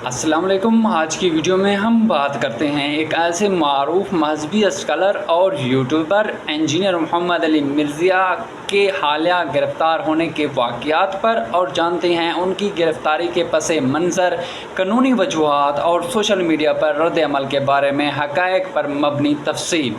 السلام علیکم۔ آج کی ویڈیو میں ہم بات کرتے ہیں ایک ایسے معروف مذہبی اسکالر اور یوٹیوبر انجینئر محمد علی مرزا کے حالیہ گرفتار ہونے کے واقعات پر، اور جانتے ہیں ان کی گرفتاری کے پس منظر، قانونی وجوہات اور سوشل میڈیا پر رد عمل کے بارے میں حقائق پر مبنی تفصیل۔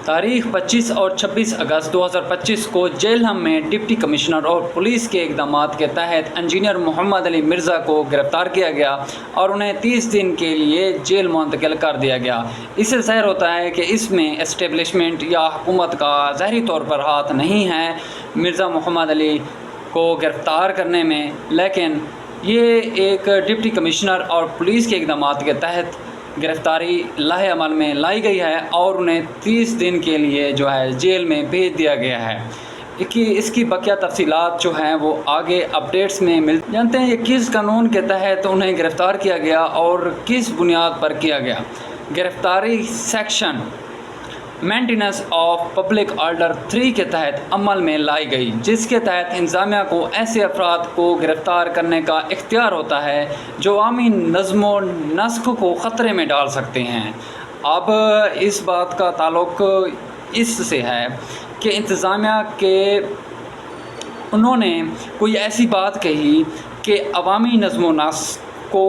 تاریخ 25 اور 26 اگست 2025 کو جہلم میں ڈپٹی کمشنر اور پولیس کے اقدامات کے تحت انجینئر محمد علی مرزا کو گرفتار کیا گیا اور انہیں 30 دن کے لیے جیل منتقل کر دیا گیا۔ اس سے ظاہر ہوتا ہے کہ اس میں اسٹیبلشمنٹ یا حکومت کا ظاہری طور پر ہاتھ نہیں ہے مرزا محمد علی کو گرفتار کرنے میں، لیکن یہ ایک ڈپٹی کمشنر اور پولیس کے اقدامات کے تحت گرفتاری لاہے عمل میں لائی گئی ہے اور انہیں 30 دن کے لیے جیل میں بھیج دیا گیا ہے۔ اس کی بقیہ تفصیلات ہیں وہ آگے اپڈیٹس میں جانتے ہیں یہ کس قانون کے تحت انہیں گرفتار کیا گیا اور کس بنیاد پر کیا گیا۔ گرفتاری section maintenance of public order 3 کے تحت عمل میں لائی گئی، جس کے تحت انتظامیہ کو ایسے افراد کو گرفتار کرنے کا اختیار ہوتا ہے جو عوامی نظم و نسق کو خطرے میں ڈال سکتے ہیں۔ اب اس بات کا تعلق اس سے ہے کہ انتظامیہ کے انہوں نے کوئی ایسی بات کہی کہ عوامی نظم و نسق کو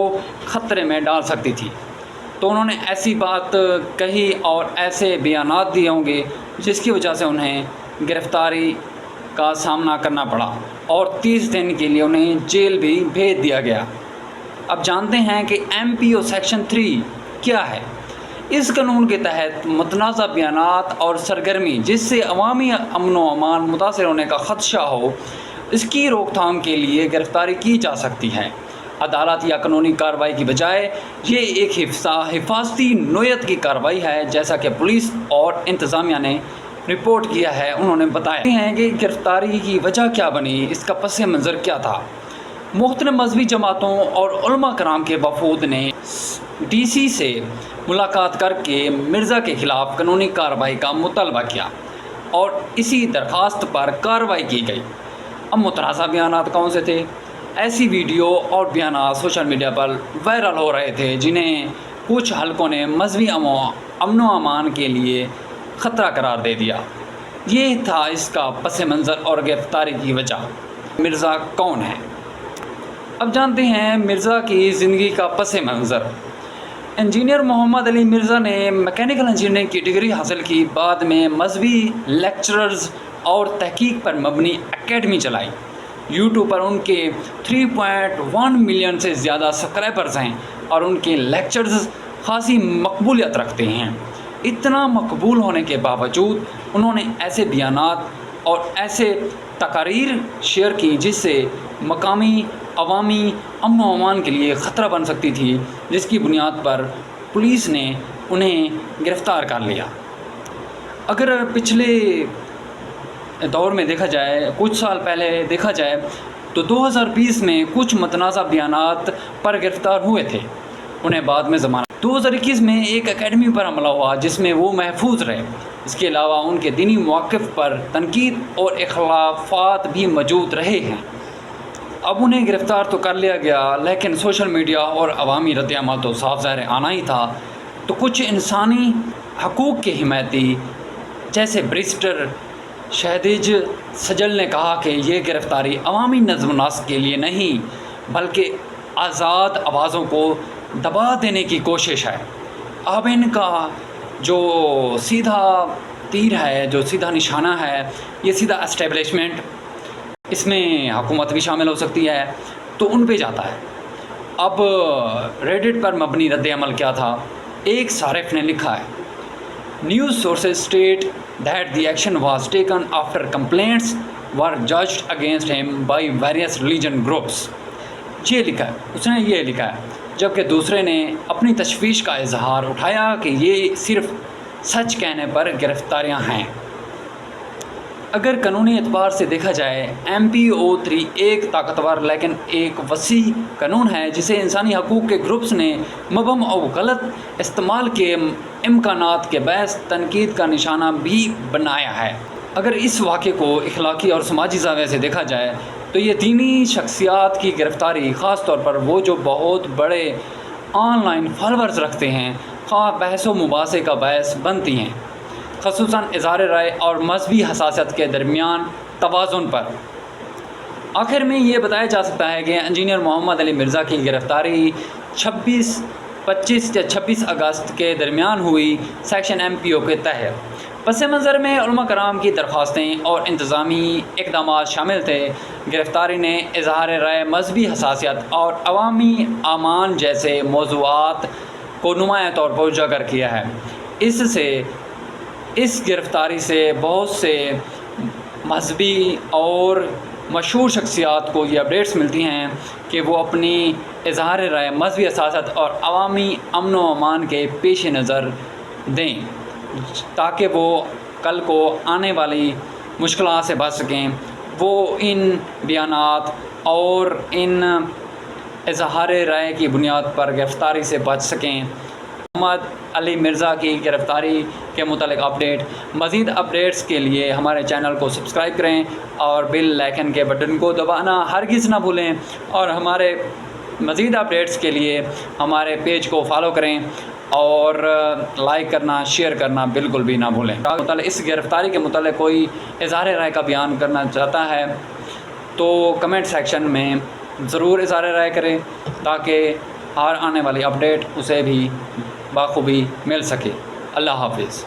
خطرے میں ڈال سکتی تھی، تو انہوں نے ایسی بات کہی اور ایسے بیانات دیے ہوں گے جس کی وجہ سے انہیں گرفتاری کا سامنا کرنا پڑا اور 30 دن کے لیے انہیں جیل بھی بھیج دیا گیا۔ اب جانتے ہیں کہ MPO سیکشن 3 کیا ہے۔ اس قانون کے تحت متنازع بیانات اور سرگرمی جس سے عوامی امن و امان متاثر ہونے کا خدشہ ہو، اس کی روک تھام کے لیے گرفتاری کی جا سکتی ہے۔ عدالت یا قانونی کارروائی کی بجائے یہ ایک حفاظتی نوعیت کی کارروائی ہے، جیسا کہ پولیس اور انتظامیہ نے رپورٹ کیا ہے۔ انہوں نے بتایا ہے کہ گرفتاری کی وجہ کیا بنی، اس کا پس منظر کیا تھا۔ مختلف مذہبی جماعتوں اور علماء کرام کے وفود نے DC سے ملاقات کر کے مرزا کے خلاف قانونی کارروائی کا مطالبہ کیا اور اسی درخواست پر کارروائی کی گئی۔ اب متنازع بیانات کون سے تھے؟ ایسی ویڈیو اور بیانات سوشل میڈیا پر وائرل ہو رہے تھے جنہیں کچھ حلقوں نے مذہبی امن و امان کے لیے خطرہ قرار دے دیا۔ یہ تھا اس کا پس منظر اور گرفتاری کی وجہ۔ مرزا کون ہے؟ اب جانتے ہیں مرزا کی زندگی کا پس منظر۔ انجینئر محمد علی مرزا نے میکینیکل انجینئرنگ کی ڈگری حاصل کی، بعد میں مذہبی لیکچرز اور تحقیق پر مبنی اکیڈمی چلائی۔ YouTube پر ان کے 3.1 ملین سے زیادہ سبسکرائبرز ہیں اور ان کے لیکچرز خاصی مقبولیت رکھتے ہیں۔ اتنا مقبول ہونے کے باوجود انہوں نے ایسے بیانات اور ایسے تقاریر شیئر کی جس سے مقامی عوامی امن و امان کے لیے خطرہ بن سکتی تھی، جس کی بنیاد پر پولیس نے انہیں گرفتار کر لیا۔ اگر پچھلے دور میں دیکھا جائے، کچھ سال پہلے دیکھا جائے تو 2020 میں کچھ متنازع بیانات پر گرفتار ہوئے تھے، انہیں بعد میں ضمانت۔ 2021 میں ایک اکیڈمی پر حملہ ہوا جس میں وہ محفوظ رہے۔ اس کے علاوہ ان کے دینی مواقف پر تنقید اور اختلافات بھی موجود رہے ہیں۔ اب انہیں گرفتار تو کر لیا گیا، لیکن سوشل میڈیا اور عوامی رد عمل تو صاف ظاہر آنا ہی تھا۔ تو کچھ انسانی حقوق کے حمایتی جیسے بریسٹر شہدیج سجل نے کہا کہ یہ گرفتاری عوامی نظم و نسق کے لیے نہیں بلکہ آزاد آوازوں کو دبا دینے کی کوشش ہے۔ اب ان کا جو سیدھا تیر ہے، جو سیدھا نشانہ ہے، یہ سیدھا اسٹیبلشمنٹ، اس میں حکومت بھی شامل ہو سکتی ہے، تو ان پہ جاتا ہے۔ اب ریڈٹ پر مبنی رد عمل کیا تھا؟ ایک صارف نے لکھا ہے، News sources state that the action was taken after complaints were judged against him by various religion groups۔ یہ لکھا ہے، اس نے یہ لکھا ہے، جبکہ دوسرے نے اپنی تشویش کا اظہار اٹھایا کہ یہ صرف سچ کہنے پر گرفتاریاں ہیں۔ اگر قانونی اعتبار سے دیکھا جائے، MPO 3 ایک طاقتور لیکن ایک وسیع قانون ہے جسے انسانی حقوق کے گروپس نے مبہم اور غلط استعمال کے امکانات کے باعث تنقید کا نشانہ بھی بنایا ہے۔ اگر اس واقعے کو اخلاقی اور سماجی زاویے سے دیکھا جائے تو یہ دینی شخصیات کی گرفتاری خاص طور پر وہ جو بہت بڑے آن لائن فالورز رکھتے ہیں، خواہ بحث و مباحثے کا باعث بنتی ہیں، خصوصاً اظہار رائے اور مذہبی حساسیت کے درمیان توازن پر۔ آخر میں یہ بتایا جا سکتا ہے کہ انجینئر محمد علی مرزا کی گرفتاری 25 اگست کے درمیان ہوئی سیکشن MPO کے تحت۔ پس منظر میں علماء کرام کی درخواستیں اور انتظامی اقدامات شامل تھے۔ گرفتاری نے اظہار رائے، مذہبی حساسیت اور عوامی امان جیسے موضوعات کو نمایاں طور پر اجاگر کیا ہے۔ اس گرفتاری سے بہت سے مذہبی اور مشہور شخصیات کو یہ اپڈیٹس ملتی ہیں کہ وہ اپنی اظہار رائے، مذہبی حساسیت اور عوامی امن و امان کے پیش نظر دیں تاکہ وہ کل کو آنے والی مشکلات سے بچ سکیں۔ وہ ان بیانات اور ان اظہار رائے کی بنیاد پر گرفتاری سے بچ سکیں۔ محمد علی مرزا کی گرفتاری کے متعلق اپڈیٹ۔ مزید اپڈیٹس کے لیے ہمارے چینل کو سبسکرائب کریں اور بیل آئیکن کے بٹن کو دبانا ہرگز نہ بھولیں، اور ہمارے مزید اپڈیٹس کے لیے ہمارے پیج کو فالو کریں اور لائک کرنا، شیئر کرنا بالکل بھی نہ بھولیں۔ اس گرفتاری کے متعلق کوئی اظہار رائے کا بیان کرنا چاہتا ہے تو کمنٹ سیکشن میں ضرور اظہار رائے کریں تاکہ ہر آنے والی اپڈیٹ اسے بھی بخوبی مل سکے۔ اللہ حافظ۔